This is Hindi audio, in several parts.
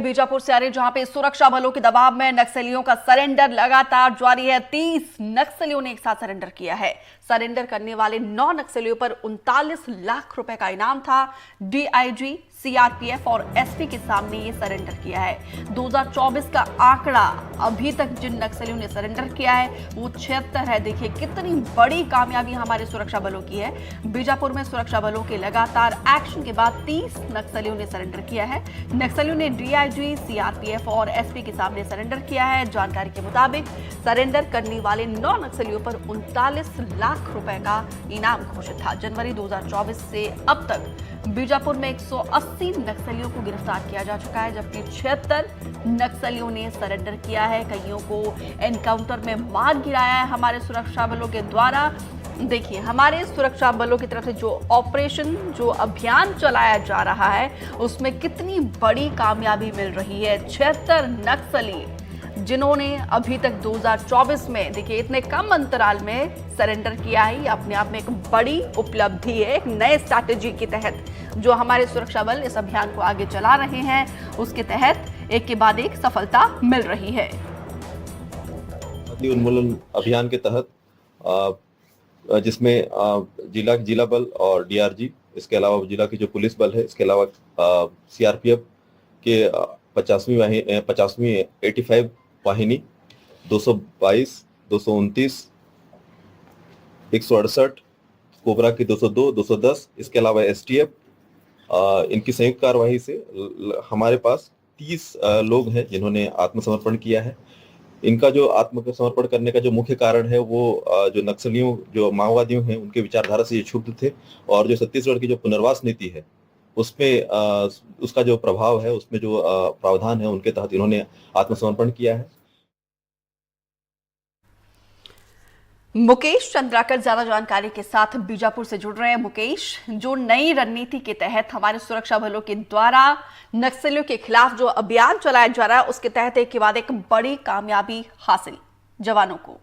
बीजापुर से आ रही, जहां पे सुरक्षा बलों के दबाव में नक्सलियों का सरेंडर लगातार जारी है। 30 नक्सलियों ने एक साथ सरेंडर किया है। सरेंडर करने वाले 9 नक्सलियों पर 39 लाख रुपए का इनाम था। डीआईजी, सीआरपीएफ और एसपी के सामने ये सरेंडर किया है। 2024 का आंकड़ा, अभी तक जिन नक्सलियों ने सरेंडर किया है वो 76 है। देखिए कितनी बड़ी कामयाबी हमारे सुरक्षा बलों की है। बीजापुर में सुरक्षा बलों के लगातार एक्शन के बाद 30 नक्सलियों ने सरेंडर किया है। नक्सलियों ने डीआईजी, सीआरपीएफ और एसपी के सामने सरेंडर किया है। जानकारी के मुताबिक सरेंडर करने वाले 9 नक्सलियों पर 39 लाख रुपए का इनाम घोषित था। जनवरी 2024 से अब तक बीजापुर में 180 नक्सलियों को गिरफ्तार किया जा चुका है, जबकि 76 नक्सलियों ने सरेंडर किया है। कईयों को एनकाउंटर में मार गिराया है हमारे सुरक्षा बलों के द्वारा। देखिए हमारे सुरक्षा बलों की तरफ से जो ऑपरेशन, जो अभियान चलाया जा रहा है उसमें कितनी बड़ी कामयाबी मिल रही है। 76 नक्सली जिन्होंने अभी तक 2024 में, देखिए इतने कम अंतराल में सरेंडर किया है, ये अपने आप में एक बड़ी उपलब्धि है। एक नए स्ट्रैटेजी के तहत जो हमारे सुरक्षा बल इस अभियान को आगे चला रहे हैं, उसके तहत एक के बाद एक सफलता मिल रही है। उन्मूलन अभियान के तहत जिसमें जिला बल और डीआरजी, इसके अलावा जिला की जो पुलिस बल है, इसके अलावा सीआरपीएफ के 50वीं 85 वाहिनी, 222, 229, 168, कोबरा की 202, 210, इसके अलावा एसटीएफ, इनकी संयुक्त कार्यवाही से हमारे पास 30 लोग हैं जिन्होंने आत्मसमर्पण किया है। इनका जो आत्मसमर्पण करने का जो मुख्य कारण है वो जो नक्सलियों, जो माओवादियों हैं, उनके विचारधारा से ये क्षुब्ध थे और जो छत्तीसगढ़ की जो पुनर्वास नीति है उसमें उसका जो प्रभाव है, उसमें जो प्रावधान है, उनके तहत इन्होंने आत्मसमर्पण किया है। मुकेश चंद्राकर ज्यादा जानकारी के साथ बीजापुर से जुड़ रहे हैं। मुकेश, जो नई रणनीति के तहत हमारे सुरक्षा बलों के द्वारा नक्सलियों के खिलाफ जो अभियान चलाया जा रहा है, उसके तहत एक के बाद एक बड़ी कामयाबी हासिल जवानों को।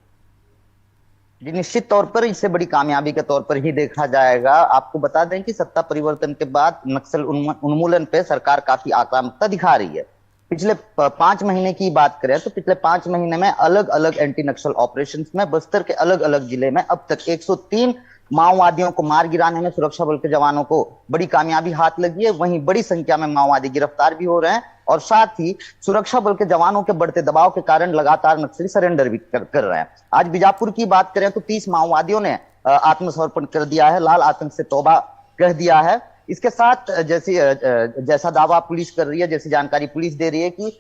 जी, निश्चित तौर पर इसे बड़ी कामयाबी के तौर पर ही देखा जाएगा। आपको बता दें कि सत्ता परिवर्तन के बाद नक्सल उन्मूलन पे सरकार काफी आक्रामकता दिखा रही है। पिछले 5 महीने की बात करें तो पिछले 5 महीने में अलग अलग एंटी नक्सल ऑपरेशंस में बस्तर के अलग अलग जिले में अब तक 103 माओवादियों को मार गिराने में सुरक्षा बल के जवानों को बड़ी कामयाबी हाथ लगी है। वहीं बड़ी संख्या में माओवादी गिरफ्तार भी हो रहे हैं और साथ ही सुरक्षा बल के जवानों के बढ़ते दबाव के कारण लगातार नक्सली सरेंडर भी कर रहे हैं। आज बीजापुर की बात करें तो 30 माओवादियों ने आत्मसमर्पण कर दिया है, लाल आतंक से तौबा कह दिया है। इसके साथ जैसा दावा पुलिस कर रही है, जैसी जानकारी पुलिस दे रही है कि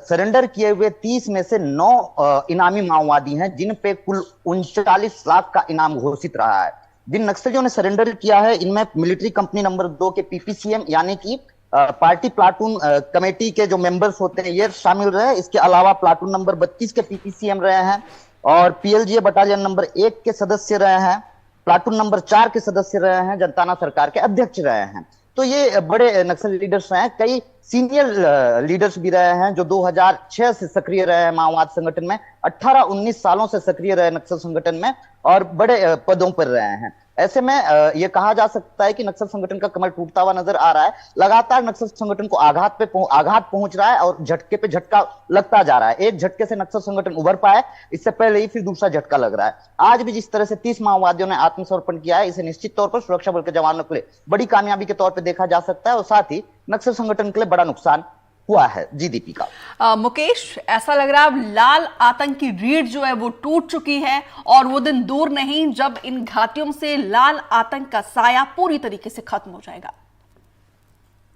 सरेंडर किए हुए 30 में से 9 इनामी माओवादी हैं, जिन पे कुल 39 लाख का इनाम घोषित रहा है। जिन नक्सलियों ने सरेंडर किया है इनमें मिलिट्री कंपनी नंबर 2 के पीपीसीएम यानी कि पार्टी प्लाटून कमेटी के जो मेंबर्स होते हैं ये शामिल रहे। इसके अलावा प्लाटून नंबर 32 के पीपीसीएम रहे हैं और पीएलजीए बटालियन नंबर 1 के सदस्य रहे हैं। प्लाटून नंबर 4 के सदस्य रहे हैं, जनताना सरकार के अध्यक्ष रहे हैं। तो ये बड़े नक्सल लीडर्स रहे हैं। कई सीनियर लीडर्स भी रहे हैं जो 2006 से सक्रिय रहे हैं माओवाद संगठन में, 18-19 सालों से सक्रिय रहे नक्सल संगठन में और बड़े पदों पर रहे हैं। ऐसे में ये कहा जा सकता है कि नक्सल संगठन का कमर टूटता हुआ नजर आ रहा है। लगातार नक्सल संगठन को आघात पहुंच रहा है और झटके पे झटका लगता जा रहा है। एक झटके से नक्सल संगठन उभर पाए, इससे पहले ही फिर दूसरा झटका लग रहा है। आज भी जिस तरह से 30 माओवादियों ने आत्मसमर्पण किया है, इसे निश्चित तौर पर सुरक्षा बल के जवानों के लिए बड़ी कामयाबी के तौर पर देखा जा सकता है और साथ ही नक्सल संगठन के लिए बड़ा नुकसान हुआ है। जी दीपिका। मुकेश, ऐसा लग रहा है लाल आतंक की रीढ़ जो है वो टूट चुकी है और वो दिन दूर नहीं जब इन घाटियों से लाल आतंक का साया पूरी तरीके से खत्म हो जाएगा।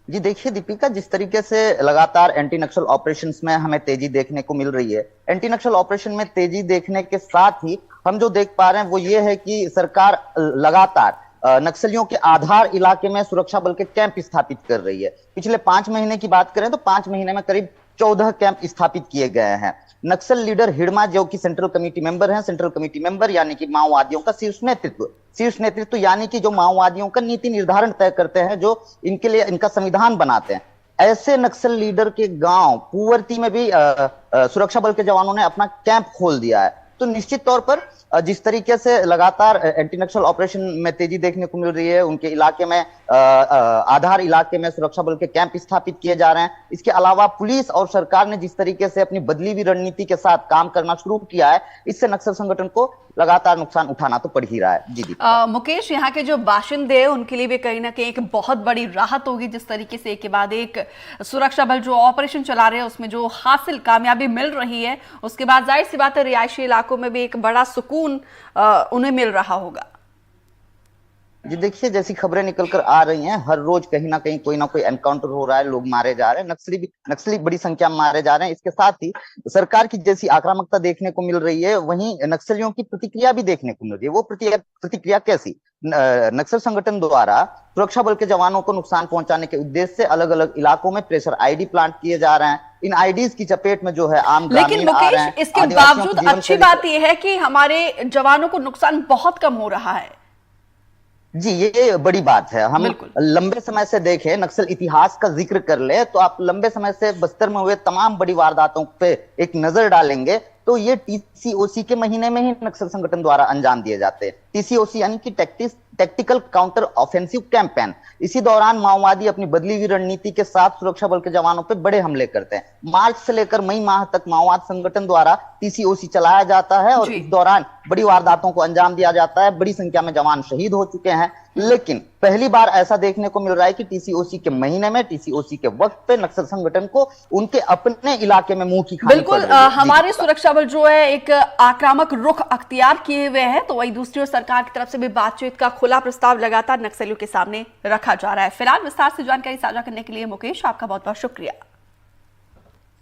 जी देखिए दीपिका, जिस तरीके से लगातार एंटी नक्सल ऑपरेशंस में हमें तेजी देखने को मिल रही है, एंटी नक्सल ऑपरेशन में तेजी देखने के साथ ही हम जो देख पा रहे हैं वो ये है कि सरकार लगातार नक्सलियों के आधार इलाके में सुरक्षा बल के कैंप स्थापित कर रही है। पिछले 5 महीने की बात करें तो 5 महीने में करीब 14 कैंप स्थापित किए गए हैं। नक्सल लीडर हिडमा, जो कि सेंट्रल कमेटी मेंबर हैं, सेंट्रल कमेटी मेंबर यानी कि माओवादियों का शीर्ष नेतृत्व यानी कि जो माओवादियों का नीति निर्धारण तय करते हैं, जो इनके लिए इनका संविधान बनाते हैं, ऐसे नक्सल लीडर के गांव पुवरती में भी सुरक्षा बल के जवानों ने अपना कैंप खोल दिया है। तो निश्चित तौर पर जिस तरीके से लगातार एंटी नक्सल ऑपरेशन में तेजी देखने को मिल रही है, उनके इलाके में आधार इलाके में सुरक्षा बल के कैंप स्थापित किए जा रहे हैं। इसके अलावा पुलिस और सरकार ने जिस तरीके से अपनी बदली हुई रणनीति के साथ काम करना शुरू किया है, इससे नक्सल संगठन को लगातार नुकसान उठाना तो पड़ ही रहा है। जी मुकेश, यहाँ के जो बाशिंदे हैं उनके लिए भी कहीं ना कहीं एक बहुत बड़ी राहत होगी, जिस तरीके से एक के बाद एक सुरक्षा बल जो ऑपरेशन चला रहे हैं उसमें जो हासिल कामयाबी मिल रही है, उसके बाद जाहिर सी बात है रिहायशी इलाकों में भी एक बड़ा सुकून उन्हें मिल रहा होगा। जी देखिए, जैसी खबरें निकल कर आ रही हैं, हर रोज कहीं ना कहीं कोई ना कोई एनकाउंटर हो रहा है, लोग मारे जा रहे हैं, नक्सली बड़ी संख्या में मारे जा रहे हैं। इसके साथ ही सरकार की जैसी आक्रामकता देखने को मिल रही है, वहीं नक्सलियों की प्रतिक्रिया भी देखने को मिल रही है। वो प्रतिक्रिया कैसी? नक्सल संगठन द्वारा सुरक्षा बल के जवानों को नुकसान पहुंचाने के उद्देश्य से अलग अलग इलाकों में प्रेशर आईडी प्लांट किए जा रहे हैं। इन आईडीज की चपेट में जो है आम लेकिन मुकेश, इसके बावजूद अच्छी बात यह है कि हमारे जवानों को नुकसान बहुत कम हो रहा है। जी, ये बड़ी बात है। हम लंबे समय से देखें, नक्सल इतिहास का जिक्र कर ले तो आप लंबे समय से बस्तर में हुए तमाम बड़ी वारदातों पे एक नजर डालेंगे तो ये टीसीओसी के महीने में ही नक्सल संगठन द्वारा अंजाम दिए जाते हैं। टीसीओसी यानी कि टैक्टिकल काउंटर ऑफेंसिव कैंपेन। इसी दौरान माओवादी अपनी बदली हुई रणनीति के साथ सुरक्षा बल के जवानों पर बड़े हमले करते हैं। मार्च से लेकर मई माह तक माओवाद संगठन द्वारा टीसीओसी चलाया जाता है और इस दौरान बड़ी वारदातों को अंजाम दिया जाता है। बड़ी संख्या में जवान शहीद हो चुके हैं, लेकिन पहली बार ऐसा देखने को मिल रहा है कि टीसीओसी के महीने में, टीसीओसी के वक्त पे नक्सल संगठन को उनके अपने इलाके में मुंह की खानी पड़ रही है। हमारे सुरक्षा बल जो है एक आक्रामक रुख अख्तियार किए हुए हैं, तो वही दूसरी ओर सरकार की तरफ से भी बातचीत का खुला प्रस्ताव लगातार नक्सलियों के सामने रखा जा रहा है। फिलहाल विस्तार से जानकारी साझा करने के लिए मुकेश, आपका बहुत बहुत शुक्रिया।